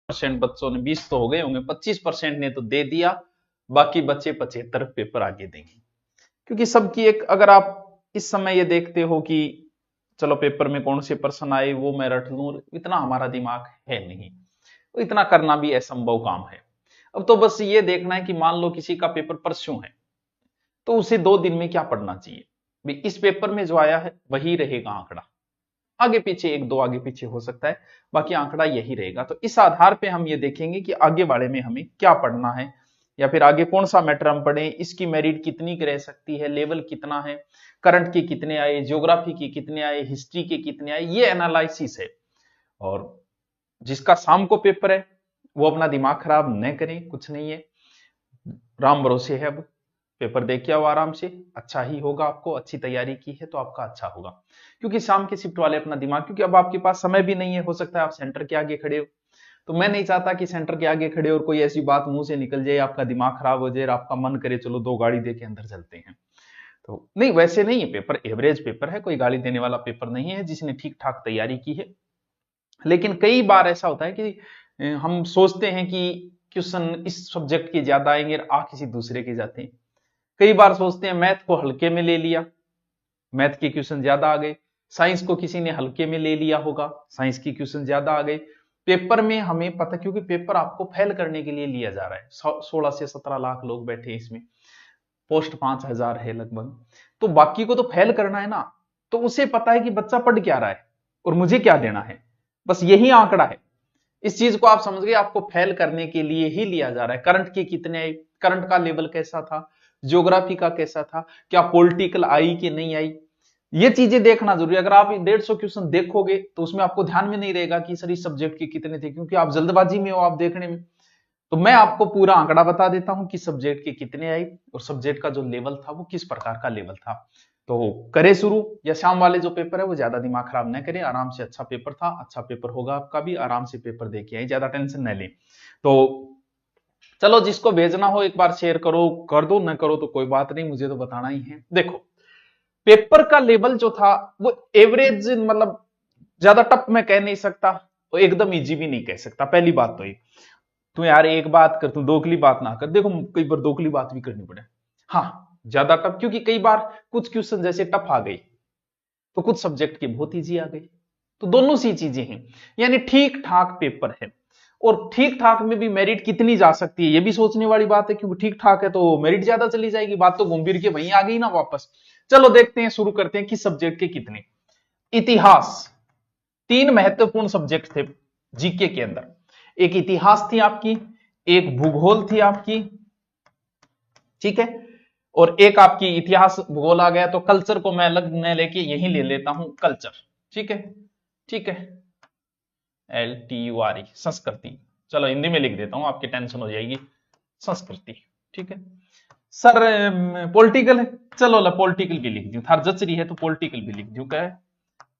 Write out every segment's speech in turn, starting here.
25% बच्चों ने, 20 तो हो गए होंगे, 25% ने तो दे दिया, बाकी बच्चे 75 पेपर आगे देंगे। क्योंकि सबकी एक, अगर आप इस समय ये देखते हो कि चलो पेपर में कौन से प्रश्न आए वो मैं रट लूं, इतना हमारा दिमाग है नहीं, तो इतना करना भी असंभव काम है। अब तो बस ये देखना है कि मान लो किसी का पेपर परसों है, तो उसे 2 दिन में क्या पढ़ना चाहिए भाई। इस पेपर में जो आया है वही रहेगा आंकड़ा, आगे पीछे एक दो आगे पीछे हो सकता है, बाकी आंकड़ा यही रहेगा। तो इस आधार पे हम ये देखेंगे कि आगे वाले में हमें क्या पढ़ना है, या फिर आगे कौन सा मैटर हम पढ़ें, इसकी मेरिट कितनी रह सकती है, लेवल कितना है, करंट के कितने आए, ज्योग्राफी के कितने आए, हिस्ट्री के कितने आए, ये एनालिसिस है। और जिसका शाम को पेपर है वो अपना दिमाग खराब न करें, कुछ नहीं है, राम भरोसे है। अब पेपर दे के आओ आराम से, अच्छा ही होगा, आपको अच्छी तैयारी की है तो आपका अच्छा होगा। क्योंकि शाम के शिफ्ट वाले अपना दिमाग, क्योंकि अब आपके पास समय भी नहीं है, हो सकता है आप सेंटर के आगे खड़े हो, तो मैं नहीं चाहता कि सेंटर के आगे खड़े और कोई ऐसी बात मुंह से निकल जाए, आपका दिमाग खराब हो जाए, आपका मन करे चलो 2 गाड़ी दे के अंदर चलते हैं। तो नहीं, वैसे नहीं है, पेपर एवरेज पेपर है, कोई गाली देने वाला पेपर नहीं है, जिसने ठीक ठाक तैयारी की है। लेकिन कई बार ऐसा होता है कि हम सोचते हैं कि क्वेश्चन इस सब्जेक्ट के ज्यादा आएंगे, आ किसी दूसरे के जाते हैं। कई बार सोचते हैं मैथ को हल्के में ले लिया, मैथ के क्वेश्चन ज्यादा आ गए, साइंस को किसी ने हल्के में ले लिया होगा, साइंस के क्वेश्चन ज्यादा आ गए। पेपर में हमें पता, क्योंकि पेपर आपको फेल करने के लिए लिया जा रहा है, 16 से 17 लाख लोग बैठे हैं इसमें, पोस्ट 5,000 है लगभग, तो बाकी को तो फेल करना है ना। तो उसे पता है कि बच्चा पढ़ क्या रहा है और मुझे क्या देना है, बस यही आंकड़ा है। इस चीज को आप समझ गए, आपको फेल करने के लिए ही लिया जा रहा है। करंट के कितने आए, करंट का लेवल कैसा था, ज्योग्राफी का कैसा था, क्या पॉलिटिकल आई कि नहीं आई, ये चीजें देखना जरूरी है। अगर आप 150 क्वेश्चन देखोगे तो उसमें आपको ध्यान में नहीं रहेगा कि सर इस सब्जेक्ट के कितने थे, क्योंकि आप जल्दबाजी में हो आप देखने में। तो मैं आपको पूरा आंकड़ा बता देता हूं कि सब्जेक्ट के कितने आए और सब्जेक्ट का जो लेवल था वो किस प्रकार का लेवल था। तो करे शुरू, या शाम वाले जो पेपर है वो ज्यादा दिमाग खराब न करें, आराम से, अच्छा पेपर था, अच्छा पेपर होगा आपका भी, आराम से पेपर दे के आए, ज्यादा टेंशन न लें। तो चलो, जिसको भेजना हो एक बार शेयर करो, कर दो, न करो तो कोई बात नहीं, मुझे तो बताना ही है। देखो, पेपर का लेवल जो था वो एवरेज, मतलब ज्यादा टफ मैं कह नहीं सकता और एकदम इजी भी नहीं कह सकता। पहली बात तो ये, तू यार एक बात कर, तू दोगली बात ना कर, देखो कई बार दोगली बात भी करनी पड़े। हाँ, ज्यादा टफ, क्योंकि कई बार कुछ क्वेश्चन जैसे टफ आ गई तो कुछ सब्जेक्ट के बहुत इजी आ गई, तो दोनों सी चीजें हैं। यानी ठीक ठाक पेपर है, और ठीक ठाक में भी मेरिट कितनी जा सकती है ये भी सोचने वाली बात है, क्योंकि ठीक ठाक है तो मेरिट ज्यादा चली जाएगी, बात तो घूम फिर के वहीं आ गई ना वापस। चलो देखते हैं, शुरू करते हैं, किस सब्जेक्ट के कितने। इतिहास, 3 महत्वपूर्ण सब्जेक्ट थे जीके के अंदर। एक इतिहास थी आपकी, एक भूगोल थी आपकी, ठीक है, और एक आपकी इतिहास भूगोल आ गया, तो कल्चर को मैं अलग न लेके यही ले लेता हूं, कल्चर, ठीक है, ठीक है, LTURE, संस्कृति। चलो हिंदी में लिख देता हूं, आपकी टेंशन हो जाएगी, संस्कृति, ठीक है। सर पॉलिटिकल है, चलो ला पॉलिटिकल भी लिख दूं, थार जचरी है तो पॉलिटिकल भी लिख दूं। क्या है,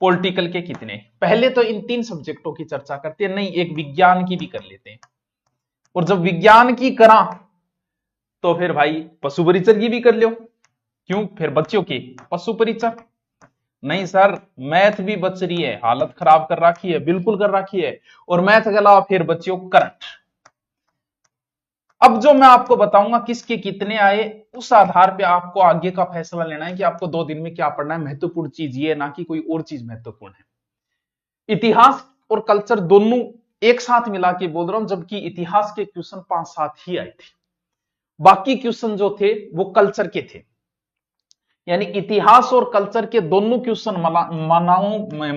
पॉलिटिकल के कितने। पहले तो इन 3 सब्जेक्टों की चर्चा करते हैं, नहीं एक विज्ञान की भी कर लेते हैं, और जब विज्ञान की करा तो फिर भाई पशु परिचर की भी कर लो, क्यों, फिर बच्चों की पशु परिचर। नहीं सर, मैथ भी बच रही है, हालत खराब कर रखी है, बिल्कुल कर रखी है, और मैथ के अलावा फिर बच्चों करंट। अब जो मैं आपको बताऊंगा किसके कितने आए, उस आधार पे आपको आगे का फैसला लेना है कि आपको 2 दिन में क्या पढ़ना है। महत्वपूर्ण चीज ये, ना कि कोई और चीज महत्वपूर्ण है। इतिहास और कल्चर दोनों एक साथ मिला के बोल रहा हूं, जबकि इतिहास के क्वेश्चन 5-7 ही आए थे, बाकी क्वेश्चन जो थे वो कल्चर के थे। यानी इतिहास और कल्चर के दोनों क्वेश्चन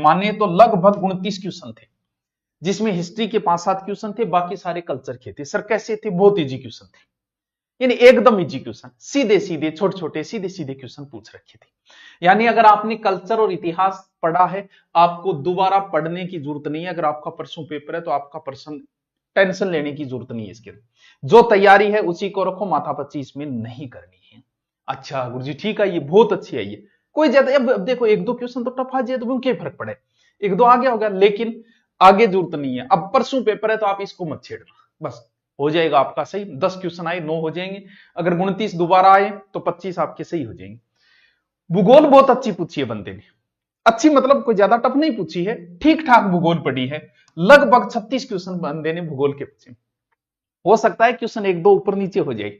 माने तो लगभग 29 क्वेश्चन थे, जिसमें हिस्ट्री के 5-7 क्वेश्चन थे, बाकी सारे कल्चर के थे। सर कैसे थे, बहुत इजी क्वेश्चन थे, यानी एकदम इजी क्वेश्चन, सीधे सीधे छोटे छोटे सीधे सीधे क्वेश्चन पूछ रखे थे। यानी अगर आपने कल्चर और इतिहास पढ़ा है, आपको दोबारा पढ़ने की जरूरत नहीं है। अगर आपका परसों पेपर है तो आपका प्रश्न टेंशन लेने की जरूरत नहीं है, इसके जो तैयारी है उसी को रखो, माथापच्ची इसमें नहीं करनी है। अच्छा गुरुजी ठीक है, ये बहुत अच्छी है, ये कोई ज्यादा, अब देखो 1-2 क्वेश्चन तो टफ आ जाए तो क्या फर्क पड़े, 1-2 आगे हो गया, लेकिन आगे जरूरत नहीं है। अब परसों पेपर है तो आप इसको मत छेड़ना, बस हो जाएगा आपका सही। 10 क्वेश्चन आए 9 हो जाएंगे, अगर 29 दोबारा आए तो 25 आपके सही हो जाएंगे। भूगोल बहुत अच्छी पूछी है बंदे ने, अच्छी मतलब कोई ज्यादा टफ नहीं पूछी है, ठीक ठाक भूगोल पढ़ी है। लगभग 36 क्वेश्चन बंदे ने भूगोल के पूछे। हो सकता है क्वेश्चन एक दो ऊपर नीचे हो जाए,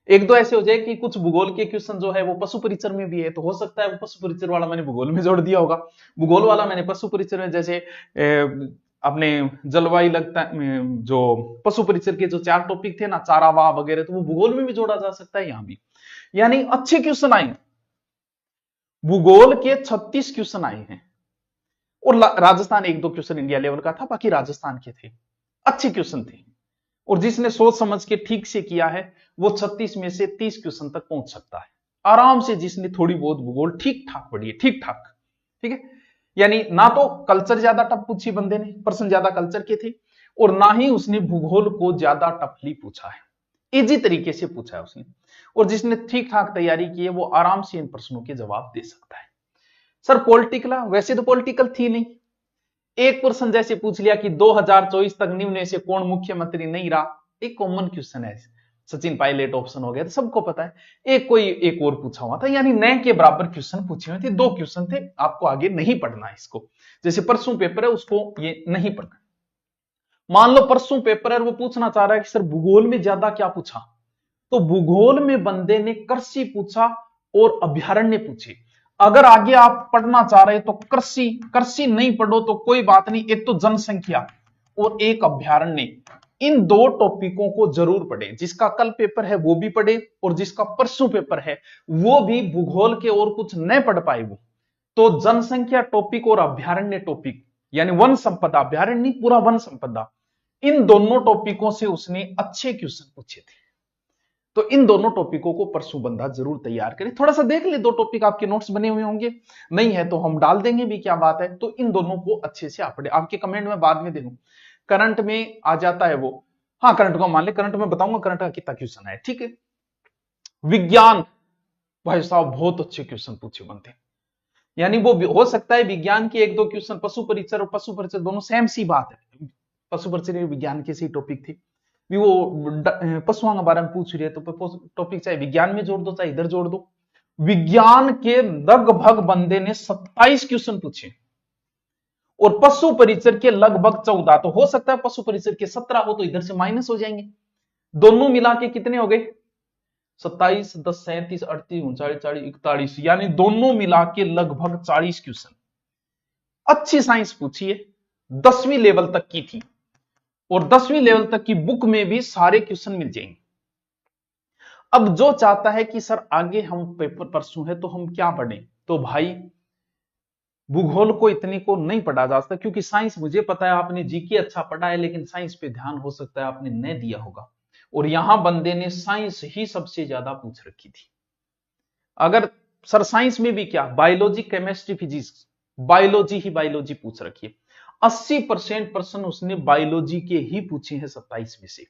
एक दो ऐसे हो जाए कि कुछ भूगोल के क्वेश्चन जो है वो पशु परिचर में भी है, तो हो सकता है वो पशु परिचर वाला मैंने भूगोल में जोड़ दिया होगा, भूगोल वाला मैंने पशु परिचर में। जैसे अपने जलवायु लगता जो पशु परिचर के जो 4 टॉपिक थे ना, चारावाह वगैरह, तो वो भूगोल में भी जोड़ा जा सकता है यहां भी। यानी अच्छे क्वेश्चन आए, भूगोल के 36 क्वेश्चन आए हैं। और राजस्थान एक दो क्वेश्चन इंडिया लेवल का था, बाकी राजस्थान के थे, अच्छे क्वेश्चन थे। और जिसने सोच समझ के ठीक से किया है वो 36 में से 30 क्वेश्चन तक पहुंच सकता है आराम से, जिसने थोड़ी बहुत भूगोल ठीक ठाक पढ़ी है, ठीक ठाक। ठीक है, यानी ना तो कल्चर ज्यादा टफ पूछी बंदे ने, प्रश्न ज्यादा कल्चर के थे, और ना ही उसने भूगोल को ज्यादा टफली पूछा है, इजी तरीके से पूछा है उसने। और जिसने ठीक ठाक तैयारी की है वो आराम से इन प्रश्नों के जवाब दे सकता है। सर पॉलिटिकल, वैसे तो पॉलिटिकल थी नहीं, एक प्रश्न जैसे पूछ लिया कि 2024 तक निम्न में से कौन मुख्यमंत्री नहीं रहा, एक कॉमन क्वेश्चन है, सचिन पायलट ऑप्शन हो गया, तो सबको पता है। एक कोई एक और पूछा हुआ था, यानी नए के बराबर क्वेश्चन पूछे हुए थे, 2 क्वेश्चन थे, आपको आगे नहीं पढ़ना है इसको। जैसे परसों पेपर है उसको ये नहीं पढ़ना। मान लो परसों पेपर है, वो पूछना चाह रहा है कि सर भूगोल में ज्यादा क्या पूछा, तो भूगोल में बंदे ने कृषि पूछा और अभ्यारण्य पूछे। अगर आगे आप पढ़ना चाह रहे तो कृषि कृषि नहीं पढ़ो तो कोई बात नहीं, एक तो जनसंख्या और एक अभ्यारण्य, इन 2 टॉपिकों को जरूर पढ़े। जिसका कल पेपर है वो भी पढ़े, और जिसका परसों पेपर है वो भी भूगोल के और कुछ नहीं पढ़ पाए वो तो जनसंख्या टॉपिक और अभ्यारण्य टॉपिक, यानी वन संपदा, अभ्यारण्य पूरा वन संपदा, इन दोनों टॉपिकों से उसने अच्छे क्वेश्चन पूछे थे। तो इन दोनों टॉपिकों को परसों बंदा जरूर तैयार करे, थोड़ा सा देख ले, 2 टॉपिक आपके नोट्स बने हुए होंगे, नहीं है तो हम डाल देंगे भी, क्या बात है। तो इन दोनों को अच्छे से आप पढ़े। आपके कमेंट में बाद में देखूं, करंट में आ जाता है वो, हाँ करंट को मान ले, करंट में बताऊंगा करंट का कितना क्वेश्चन है, ठीक है। विज्ञान, भाई साहब बहुत अच्छे क्वेश्चन पूछे बनते, यानी वो हो सकता है विज्ञान के 1-2 क्वेश्चन, पशु परिचर और पशु परिचर दोनों सेम सी बात है, पशु परिचर विज्ञान के सी टॉपिक थी, भी वो पशुओं के बारे में पूछ रही है तो टॉपिक चाहे विज्ञान में जोड़ दो चाहे इधर जोड़ दो। विज्ञान के लगभग बंदे ने 27 क्वेश्चन पूछे और पशु परिचर के लगभग 14, तो हो सकता है पशु परिचर के 17 हो तो इधर से माइनस हो जाएंगे, दोनों मिला के कितने हो गए 27, 10, 37, 38, 39, 40, 41, यानी दोनों मिला के लगभग 40 क्वेश्चन। अच्छी साइंस पूछी है, 10वीं लेवल तक की थी, और 10वीं लेवल तक की बुक में भी सारे क्वेश्चन मिल जाएंगे। अब जो चाहता है कि सर आगे हम पेपर परसों है तो हम क्या पढ़ें, तो भाई भूगोल को इतने को नहीं पढ़ा जा सकता, क्योंकि साइंस मुझे पता है आपने जीके अच्छा पढ़ा है, लेकिन साइंस पे ध्यान हो सकता है आपने नहीं दिया होगा, और यहां बंदे ने साइंस ही सबसे ज्यादा पूछ रखी थी। अगर सर साइंस में भी क्या, बायोलॉजी, केमिस्ट्री, फिजिक्स, बायोलॉजी ही बायोलॉजी पूछ रखी है, 80% प्रश्न उसने बायोलॉजी के ही पूछे हैं 27 में से।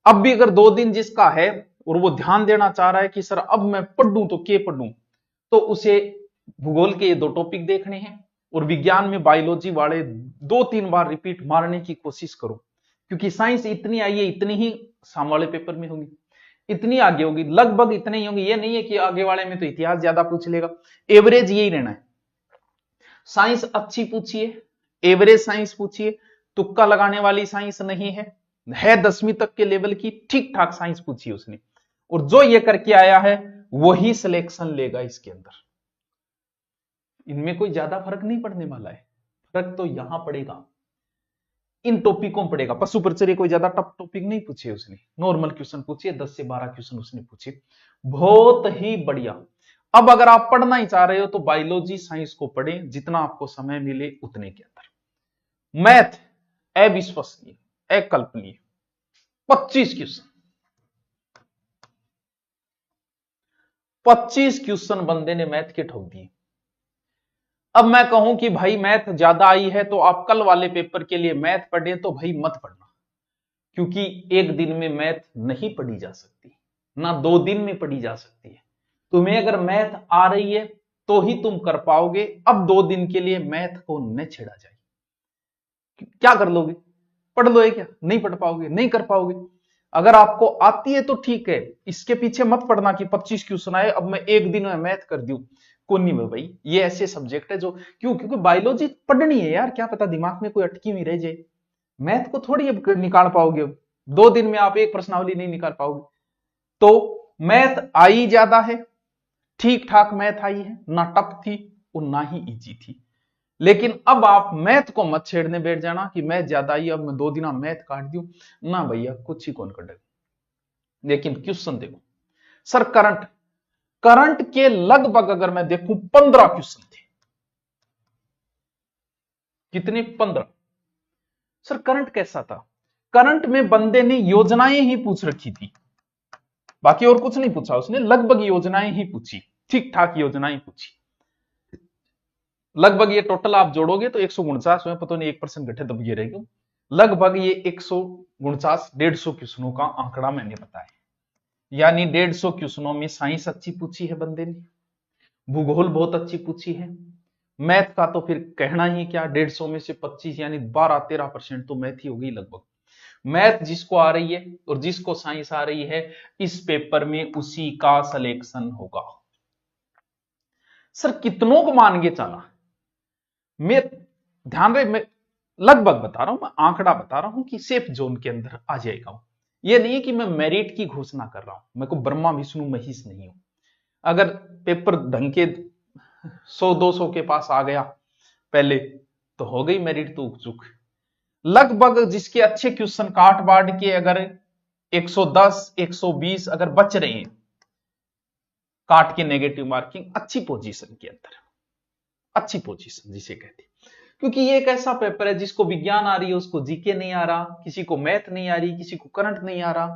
अब भी अगर 2 दिन जिसका है और वो ध्यान देना चाह रहा है कि सर अब मैं पढ़ूं तो क्या पढ़ूं, तो उसे भूगोल के ये 2 टॉपिक देखने हैं, और विज्ञान में बायोलॉजी वाले 2-3 बार रिपीट मारने की कोशिश करो, क्योंकि साइंस इतनी आई है, इतनी ही सामने वाले पेपर में होगी, इतनी आगे होगी, लगभग इतने ही होंगे। ये नहीं है कि आगे वाले में तो इतिहास ज्यादा पूछ लेगा, एवरेज यही रहना है। साइंस अच्छी पूछिए, एवरेज साइंस पूछिए, तुक्का लगाने वाली साइंस नहीं है 10वीं तक के लेवल की ठीक ठाक साइंस पूछी उसने, और जो ये करके आया है वही सिलेक्शन लेगा इसके अंदर। इनमें कोई ज्यादा फर्क नहीं पड़ने वाला है, फर्क तो यहां पड़ेगा, इन टॉपिकों पड़ेगा। पशु परिचर्या कोई ज्यादा टफ टॉपिक नहीं पूछे उसने, नॉर्मल क्वेश्चन पूछे, 10 से 12 क्वेश्चन उसने पूछे, बहुत ही बढ़िया। अब अगर आप पढ़ना ही चाह रहे हो तो बायोलॉजी साइंस को पढ़ें, जितना आपको समय मिले उतने के अंदर। मैथ अविश्वसनीय, अकल्पनीय, 25 क्वेश्चन, 25 क्वेश्चन बंदे ने मैथ के ठोक दिए। अब मैं कहूं कि भाई मैथ ज्यादा आई है तो आप कल वाले पेपर के लिए मैथ पढ़े, तो भाई मत पढ़ना, क्योंकि एक दिन में मैथ नहीं पढ़ी जा सकती, ना 2 दिन में पढ़ी जा सकती है। तुम्हें अगर मैथ आ रही है तो ही तुम कर पाओगे। अब 2 दिन के लिए मैथ को न छेड़ा जाए, क्या कर लोगे, पढ़ लोगे क्या, नहीं पढ़ पाओगे, नहीं कर पाओगे। अगर आपको आती है तो ठीक है, इसके पीछे मत पड़ना कि 25 क्वेश्चन आए अब मैं एक दिन में मैथ कर दूं। कोनी में भाई ये ऐसे सब्जेक्ट है जो, क्योंकि बायोलॉजी पढ़नी है यार, क्या पता दिमाग में कोई अटकी हुई रह जाए। मैथ को थोड़ी अब निकाल पाओगे, 2 दिन में आप एक प्रश्नावली नहीं निकाल पाओगे। तो मैथ आई ज्यादा है, ठीक ठाक मैथ आई है, ना टफ थी और ना ही इजी थी। लेकिन अब आप मैथ को मत छेड़ने बैठ जाना कि मैथ ज्यादा आई अब मैं 2 दिन मैथ काट दूं, ना भैया कुछ ही कौन कटेगा। लेकिन क्वेश्चन देखो सर, करंट करंट के लगभग अगर मैं देखूं 15 क्वेश्चन थे। कितने? 15। सर करंट कैसा था? करंट में बंदे ने योजनाएं ही पूछ रखी थी, बाकी और कुछ नहीं पूछा उसने, लगभग योजनाएं ही पूछी, ठीक ठाक योजनाएं पूछी। लगभग ये टोटल आप जोड़ोगे तो 149 में, पता नहीं 1% घटे तब ये रहेगा, लगभग ये 149 150 क्वेश्चनों का आंकड़ा मैंने बताया। यानी 150 क्वेश्चनों में साइंस अच्छी पूछी है बंदे ने, भूगोल बहुत अच्छी पूछी है, मैथ का तो फिर कहना ही क्या, 150 में से 25 यानी 12-13% तो मैथ ही होगी लगभग। मैथ जिसको आ रही है और जिसको साइंस आ रही है, इस पेपर में उसी का सिलेक्शन होगा। सर कितनों को मान के चला? मैं ध्यान रहे, मैं लगभग बता रहा हूं, मैं आंकड़ा बता रहा हूं कि सेफ जोन के अंदर आ जाएगा। यह नहीं है कि मैं मेरिट की घोषणा कर रहा हूं, मैं को ब्रह्मा विष्णु महेश नहीं हूं। अगर पेपर ढंग के 100-200 के पास आ गया पहले तो हो गई मेरिट तो चुक। लगभग जिसके अच्छे क्वेश्चन काट बांट के अगर 110 120 अगर बच रहे हैं काट के नेगेटिव मार्किंग, अच्छी पोजीशन के अंदर, अच्छी पोजीशन जिसे कहते हैं। क्योंकि ये एक ऐसा पेपर है जिसको विज्ञान आ रही है उसको जीके नहीं आ रहा, किसी को मैथ नहीं आ रही, किसी को करंट नहीं आ रहा,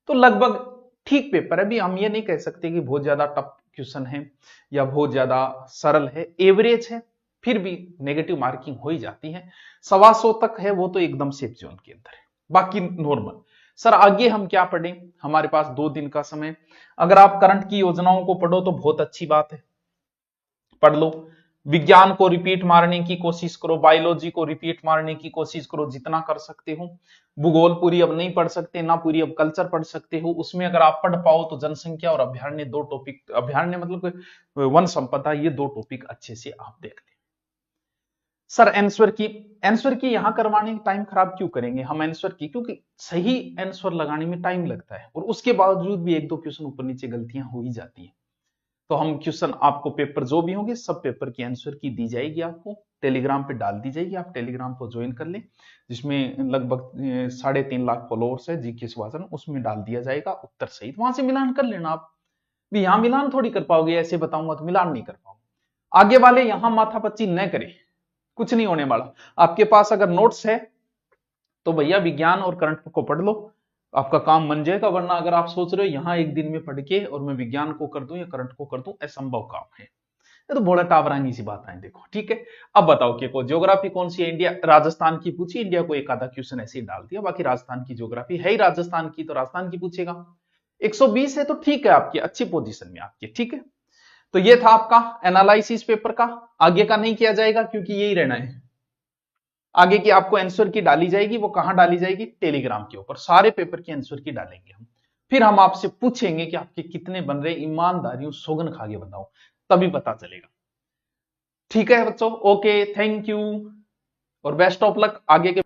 तो लगभग ठीक पेपर है। भी हम ये नहीं कह सकते कि बहुत ज्यादा टफ क्वेश्चन है या बहुत ज्यादा सरल है, एवरेज है, फिर भी नेगेटिव मार्किंग हो ही जाती है। 125 तक है वो तो एकदम सेफ जोन के अंदर है, बाकी नॉर्मल। सर आगे हम क्या पढ़ें? हमारे पास 2 दिन का समय। अगर आप करंट की योजनाओं को पढ़ो तो बहुत अच्छी बात है, पढ़ लो। विज्ञान को रिपीट मारने की कोशिश करो, बायोलॉजी को रिपीट मारने की कोशिश करो जितना कर सकते हो। भूगोल पूरी अब नहीं पढ़ सकते, ना पूरी अब कल्चर पढ़ सकते हो, उसमें अगर आप पढ़ पाओ तो जनसंख्या और अभ्यारण्य 2 टॉपिक, अभ्यारण्य मतलब वन संपदा, ये 2 टॉपिक अच्छे से आप देख लें। सर आंसर की यहां करवाने की टाइम खराब क्यों करेंगे हम आंसर की, क्योंकि सही आंसर लगाने में टाइम लगता है और उसके बावजूद भी 1-2 क्वेश्चन ऊपर नीचे गलतियां हो ही जाती हैं। तो हम क्वेश्चन आपको पेपर जो भी होंगे सब पेपर की आंसर की दी जाएगी, आपको टेलीग्राम पे डाल दी जाएगी, आप टेलीग्राम को ज्वाइन कर लें, जिसमें लगभग 3.5 लाख फॉलोअर्स है जीके सुभाषन, उसमें डाल दिया जाएगा उत्तर सहित, वहां से मिलान कर लेना आप भी। यहां मिलान थोड़ी कर पाओगे, ऐसे बताऊंगा तो मिलान नहीं कर पाओगे। आगे वाले यहां माथापच्ची न करें, कुछ नहीं होने वाला। आपके पास अगर नोट्स है तो भैया विज्ञान और करंट को पढ़ लो, आपका काम बन जाएगा। वरना अगर आप सोच रहे हो यहां एक दिन में पढ़ के और मैं विज्ञान को कर दूं या करंट को कर दूं, असंभव काम है, ये तो बड़ा टावरानी सी बात है। देखो ठीक है, अब बताओ कि ज्योग्राफी कौन सी है? इंडिया, राजस्थान की पूछी, इंडिया को एक आधा क्वेश्चन ऐसे ही डाल दिया, बाकी राजस्थान की ज्योग्राफी है ही राजस्थान की, तो राजस्थान की पूछेगा। 120 है तो ठीक है, आपकी अच्छी पोजीशन में आपकी, ठीक है। तो ये था आपका एनालिसिस पेपर का, आगे का नहीं किया जाएगा क्योंकि यही रहना है। आगे की आपको आंसर की डाली जाएगी, वो कहां डाली जाएगी? टेलीग्राम के ऊपर सारे पेपर की आंसर की डालेंगे हम। फिर हम आपसे पूछेंगे कि आपके कितने बन रहे, ईमानदारियों सौगन खा के बताओ, तभी पता चलेगा। ठीक है बच्चों, ओके, थैंक यू और बेस्ट ऑफ लक आगे के